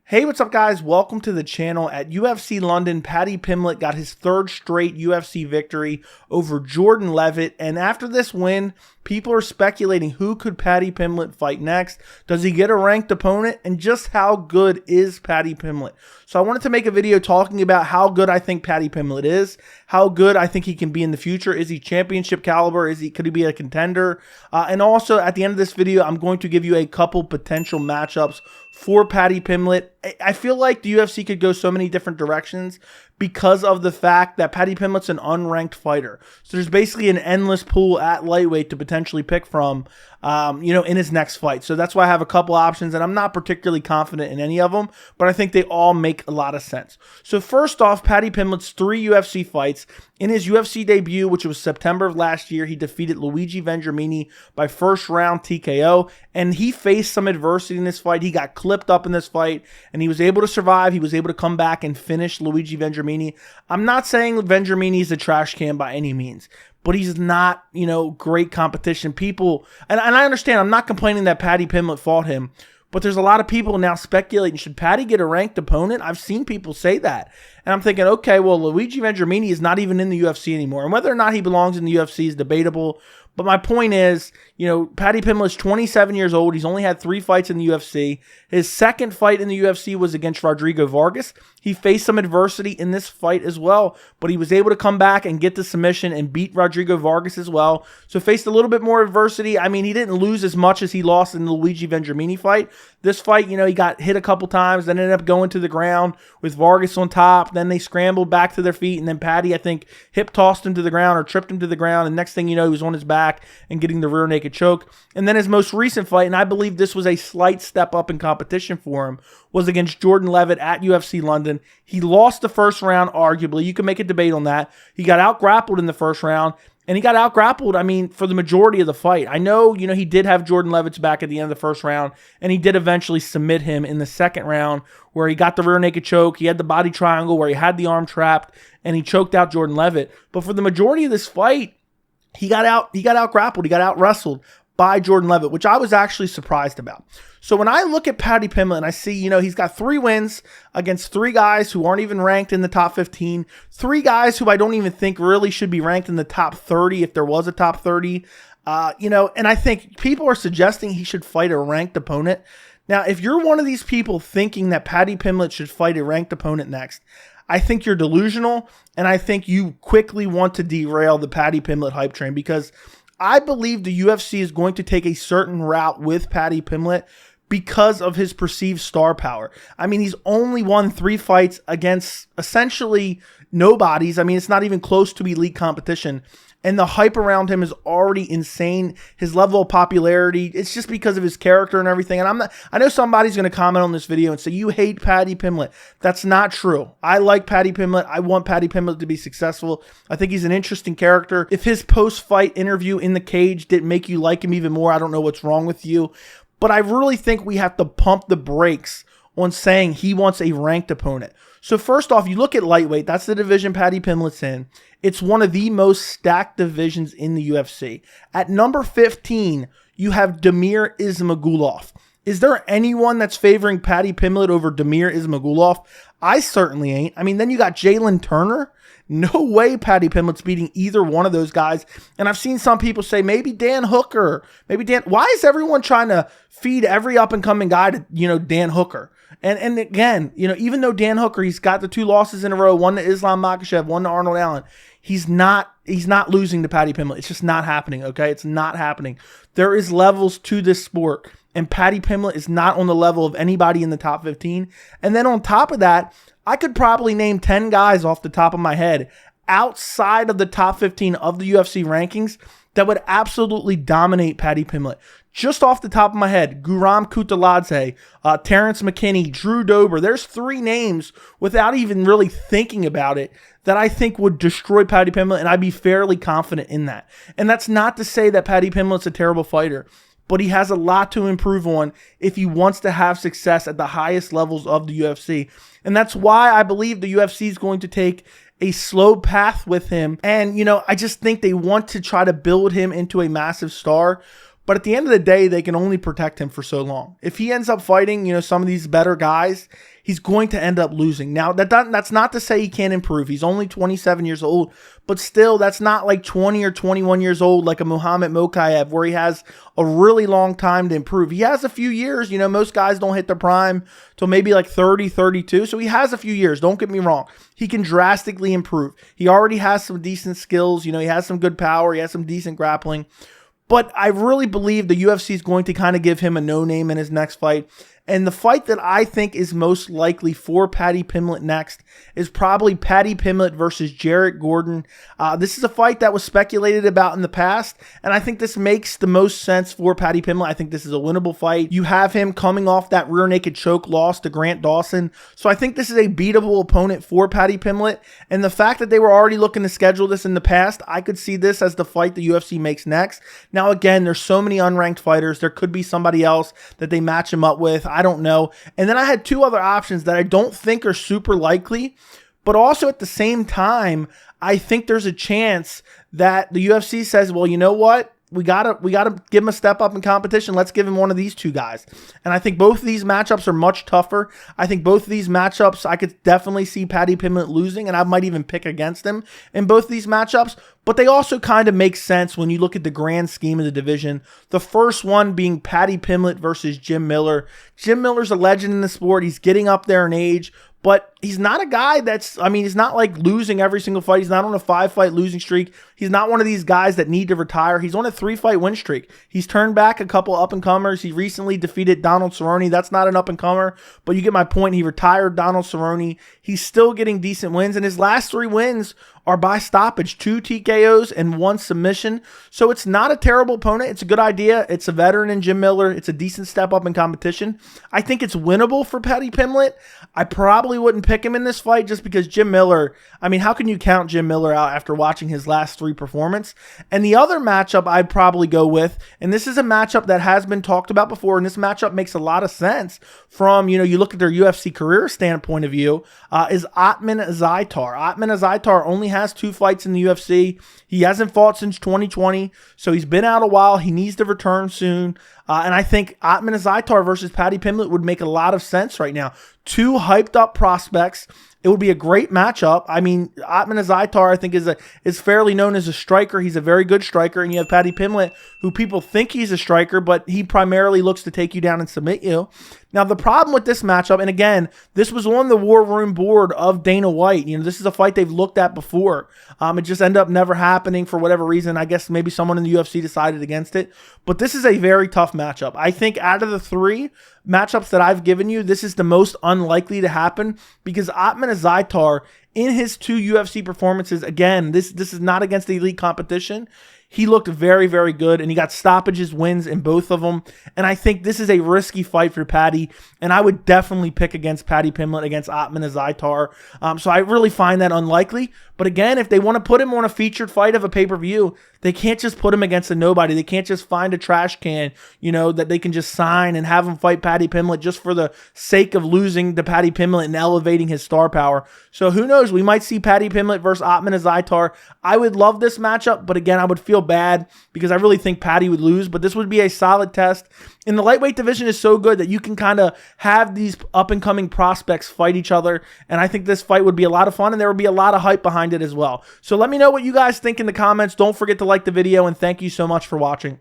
Hey, what's up guys? Welcome to the channel. At UFC London, Paddy Pimblett got his third straight UFC victory over Jordan Leavitt. And after this win, people are speculating who could Paddy Pimblett fight next. Does he get a ranked opponent? And just how good is Paddy Pimblett? So I wanted to make a video talking about how good I think Paddy Pimblett is, how good I think he can be in the future. Is he championship caliber? Could he be a contender? And also at the end of this video, I'm going to give you a couple potential matchups for Paddy Pimblett. I feel like the UFC could go so many different directions because of the fact that Paddy Pimblett's an unranked fighter. So there's basically an endless pool at lightweight to potentially pick from, in his next fight. So that's why I have a couple options, and I'm not particularly confident in any of them, but I think they all make a lot of sense. So first off, Paddy Pimblett's 3 UFC fights. In his UFC debut, which was September of last year, he defeated Luigi Vendramini by first round TKO, and he faced some adversity in this fight. He got clipped up in this fight, and he was able to survive. He was able to come back and finish Luigi Vendramini. I'm not saying Vendramini is a trash can by any means, but he's not, great competition. People, and I understand, I'm not complaining that Paddy Pimblett fought him, but there's a lot of people now speculating, should Paddy get a ranked opponent? I've seen people say that. And I'm thinking, okay, well, Luigi Vendramini is not even in the UFC anymore. And whether or not he belongs in the UFC is debatable. But my point is, Paddy Pimblett is 27 years old. He's only had 3 fights in the UFC. His second fight in the UFC was against Rodrigo Vargas. He faced some adversity in this fight as well, but he was able to come back and get the submission and beat Rodrigo Vargas as well. So faced a little bit more adversity. I mean, he didn't lose as much as he lost in the Luigi Vendramini fight. This fight, he got hit a couple times, then ended up going to the ground with Vargas on top. Then they scrambled back to their feet, and then Paddy, I think, hip tossed him to the ground or tripped him to the ground. And next thing you know, he was on his back and getting the rear naked choke. And then his most recent fight, and I believe this was a slight step up in competition for him, was against Jordan Leavitt at UFC London. He lost the first round, arguably. You can make a debate on that. He got out-grappled in the first round, and he got out-grappled, for the majority of the fight. I know, he did have Jordan Leavitt's back at the end of the first round, and he did eventually submit him in the second round, where he got the rear naked choke. He had the body triangle where he had the arm trapped, and he choked out Jordan Leavitt. But for the majority of this fight, he got out-grappled. He got out-wrestled by Jordan Leavitt, which I was actually surprised about. So when I look at Paddy Pimblett and I see, he's got 3 wins against 3 guys who aren't even ranked in the top 15, 3 guys who I don't even think really should be ranked in the top 30 if there was a top 30, and I think people are suggesting he should fight a ranked opponent. Now, if you're one of these people thinking that Paddy Pimblett should fight a ranked opponent next, I think you're delusional, and I think you quickly want to derail the Paddy Pimblett hype train, because I believe the UFC is going to take a certain route with Paddy Pimblett because of his perceived star power. I mean, he's only won 3 fights against essentially nobodies. I mean, it's not even close to elite competition. And the hype around him is already insane. His level of popularity, it's just because of his character and everything. And I know somebody's going to comment on this video and say, you hate Paddy Pimblett. That's not true. I like Paddy Pimblett. I want Paddy Pimblett to be successful. I think he's an interesting character. If his post-fight interview in the cage didn't make you like him even more, I don't know what's wrong with you. But I really think we have to pump the brakes on saying he wants a ranked opponent. So first off, you look at lightweight. That's the division Paddy Pimblett's in. It's one of the most stacked divisions in the UFC. At number 15, you have Damir Ismagulov. Is there anyone that's favoring Paddy Pimblett over Damir Ismagulov? I certainly ain't. I mean, then you got Jalen Turner. No way Paddy Pimblett's beating either one of those guys. And I've seen some people say maybe Dan Hooker. Why is everyone trying to feed every up-and-coming guy to, Dan Hooker? And again, even though Dan Hooker, he's got the 2 losses in a row, one to Islam Makhachev, one to Arnold Allen, he's not losing to Paddy Pimblett. It's just not happening, okay? It's not happening. There is levels to this sport, and Paddy Pimblett is not on the level of anybody in the top 15. And then on top of that, I could probably name 10 guys off the top of my head outside of the top 15 of the UFC rankings that would absolutely dominate Paddy Pimblett. Just off the top of my head, Guram Kutaladze, Terrence McKinney, Drew Dober. There's 3 names without even really thinking about it that I think would destroy Paddy Pimblett, and I'd be fairly confident in that. And that's not to say that Paddy Pimblett's a terrible fighter, but he has a lot to improve on if he wants to have success at the highest levels of the UFC. And that's why I believe the UFC is going to take a slow path with him. And, I just think they want to try to build him into a massive star. But at the end of the day, they can only protect him for so long. If he ends up fighting, some of these better guys, he's going to end up losing. Now, that's not to say he can't improve. He's only 27 years old, but still, that's not like 20 or 21 years old like a Muhammad Mokaev, where he has a really long time to improve. He has a few years. Most guys don't hit their prime till maybe like 30, 32. So he has a few years. Don't get me wrong. He can drastically improve. He already has some decent skills. He has some good power. He has some decent grappling. But I really believe the UFC is going to kind of give him a no-name in his next fight. And the fight that I think is most likely for Paddy Pimblett next is probably Paddy Pimblett versus Jarrett Gordon. This is a fight that was speculated about in the past, and I think this makes the most sense for Paddy Pimblett. I think this is a winnable fight. You have him coming off that rear naked choke loss to Grant Dawson, so I think this is a beatable opponent for Paddy Pimblett. And the fact that they were already looking to schedule this in the past, I could see this as the fight the UFC makes next. Now, again, there's so many unranked fighters. There could be somebody else that they match him up with. I don't know. And then I had two other options that I don't think are super likely, but also at the same time, I think there's a chance that the UFC says, well, you know what? We gotta give him a step up in competition. Let's give him one of these two guys. And I think both of these matchups are much tougher. I think both of these matchups, I could definitely see Paddy Pimblett losing, and I might even pick against him in both of these matchups. But they also kind of make sense when you look at the grand scheme of the division. The first one being Paddy Pimblett versus Jim Miller. Jim Miller's a legend in the sport. He's getting up there in age, but he's not a guy he's not like losing every single fight. He's not on a 5-fight losing streak. He's not one of these guys that need to retire. He's on a 3-fight win streak. He's turned back a couple up-and-comers. He recently defeated Donald Cerrone. That's not an up-and-comer, but you get my point. He retired Donald Cerrone. He's still getting decent wins, and his last 3 wins are by stoppage, 2 TKOs and 1 submission. So it's not a terrible opponent. It's a good idea. It's a veteran in Jim Miller. It's a decent step up in competition. I think it's winnable for Paddy Pimblett. I probably wouldn't pick him in this fight just because Jim Miller, how can you count Jim Miller out after watching his last 3 performances? And the other matchup I'd probably go with, and this is a matchup that has been talked about before, and this matchup makes a lot of sense from, you look at their UFC career standpoint of view, is Ottman Zaitar. Ottman Zaitar only has 2 fights in the UFC. He hasn't fought since 2020, so he's been out a while. He needs to return soon. And I think Ottman Zaitar versus Paddy Pimblett would make a lot of sense right now. 2 hyped up prospects. It would be a great matchup. Ottman Zaitar, I think, is fairly known as a striker. He's a very good striker. And you have Paddy Pimblett, who people think he's a striker, but he primarily looks to take you down and submit you. Now, the problem with this matchup, and again, this was on the War Room board of Dana White. This is a fight they've looked at before. It just ended up never happening for whatever reason. I guess maybe someone in the UFC decided against it. But this is a very tough matchup. I think out of the 3 matchups that I've given you, this is the most unlikely to happen because Ottman Zaitar, in his 2 UFC performances, again, this is not against the elite competition. He looked very, very good, and he got stoppages wins in both of them. And I think this is a risky fight for Paddy, and I would definitely pick against Paddy Pimblett against Ottman Zaitar. So I really find that unlikely. But again, if they want to put him on a featured fight of a pay-per-view, they can't just put him against a nobody. They can't just find a trash can, that they can just sign and have him fight Paddy Pimblett just for the sake of losing to Paddy Pimblett and elevating his star power. So who knows? We might see Paddy Pimblett versus Ottman Zaitar. I would love this matchup, but again, I would feel bad because I really think Paddy would lose, but this would be a solid test. And the lightweight division is so good that you can kind of have these up-and-coming prospects fight each other, and I think this fight would be a lot of fun, and there would be a lot of hype behind it as well. So let me know what you guys think in the comments. Don't forget to like the video, and thank you so much for watching.